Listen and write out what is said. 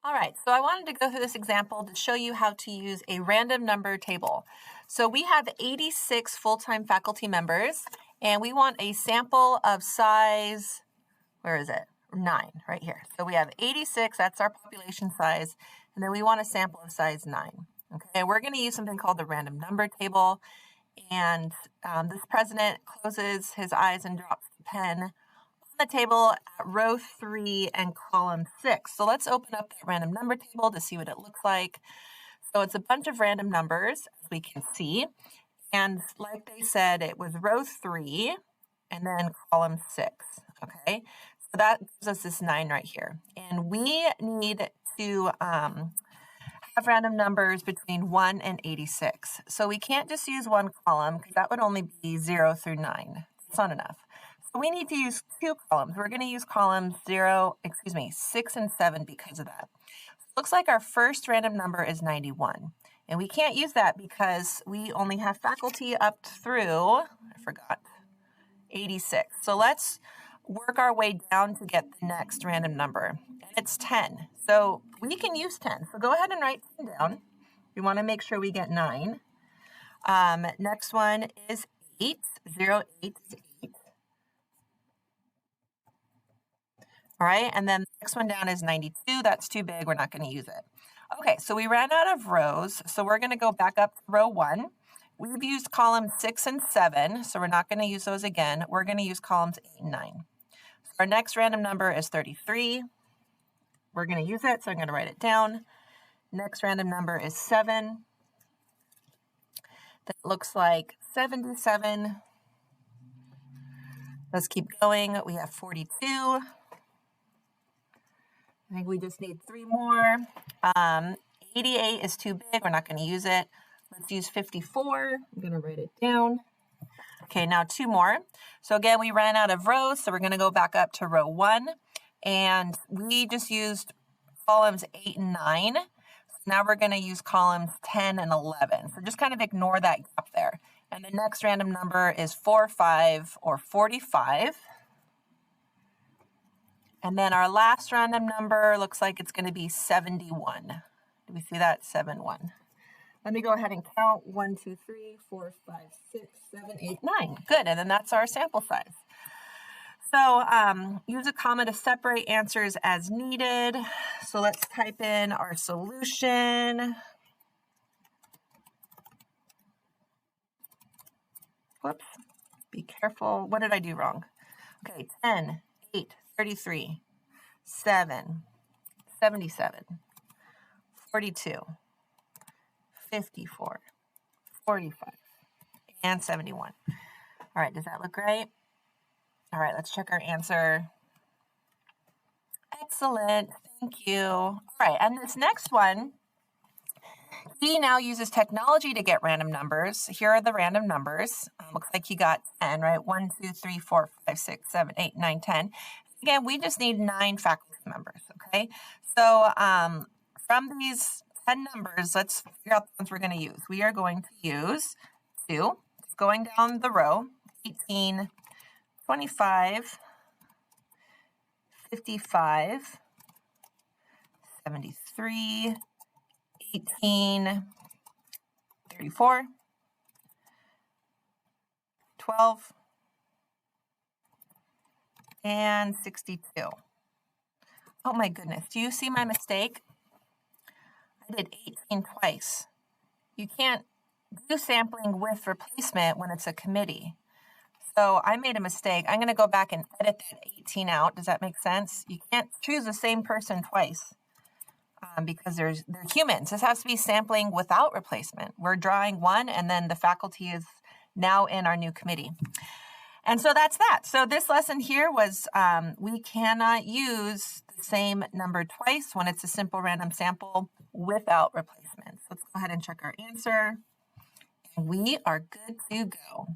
All right, so I wanted to go through this example to show you how to use a random number table. So we have 86 full-time faculty members, and we want a sample of size, where is it? 9, right here. So we have 86, that's our population size, and then we want a sample of size 9. Okay, we're going to use something called the random number table, and this president closes his eyes and drops the pen the table at row 3 and column 6. So let's open up that random number table to see what it looks like. So it's a bunch of random numbers, as we can see. And like they said, it was row 3 and then column 6. Okay, so that gives us this 9 right here. And we need to have random numbers between 1 and 86. So we can't just use one column because that would only be 0 through 9. It's not enough. So we need to use 2 columns. We're going to use columns 6 and 7 because of that. Looks like our first random number is 91. And we can't use that because we only have faculty up through, 86. So let's work our way down to get the next random number. It's 10. So we can use 10. So go ahead and write 10 down. We want to make sure we get 9. Next one is 8. 0, 8 is 8. All right, and then the next one down is 92. That's too big. We're not going to use it. Okay, so we ran out of rows, so we're going to go back up to row 1. We've used columns 6 and 7, so we're not going to use those again. We're going to use columns 8 and 9. So our next random number is 33. We're going to use it, so I'm going to write it down. Next random number is 7. That looks like 77. Let's keep going. We have 42. I think we just need 3 more. 88 is too big. We're not going to use it. Let's use 54. I'm going to write it down. Okay, now 2 more. So again, we ran out of rows, so we're going to go back up to row 1. And we just used columns 8 and 9. So now we're going to use columns 10 and 11. So just kind of ignore that gap there. And the next random number is 45 or 45. And then our last random number looks like it's going to be 71. Do we see that? 71. Let me go ahead and count. 1, 2, 3, 4, 5, 6, 7, 8, 9. Good. And then that's our sample size. So use a comma to separate answers as needed. So let's type in our solution. Whoops. Be careful. What did I do wrong? Okay, 10, 8, 33, 7, 77, 42, 54, 45, and 71. All right, does that look right? All right, let's check our answer. Excellent, thank you. All right, and this next one, he now uses technology to get random numbers. Here are the random numbers. Looks like he got 10, right? 1, 2, 3, 4, 5, 6, 7, 8, 9, 10. Again, we just need 9 faculty members, okay? So from these 10 numbers, let's figure out the ones we're going to use. We are going to use 2, going down the row, 18, 25, 55, 73, 18, 34, 12, and 62. Oh my goodness, do you see my mistake? I did 18 twice. You can't do sampling with replacement when it's a committee. So I made a mistake. I'm going to go back and edit that 18 out. Does that make sense? You can't choose the same person twice because they're humans. This has to be sampling without replacement. We're drawing one, and then the faculty is now in our new committee. And so that's that. So this lesson here was we cannot use the same number twice when it's a simple random sample without replacement. So let's go ahead and check our answer. And we are good to go.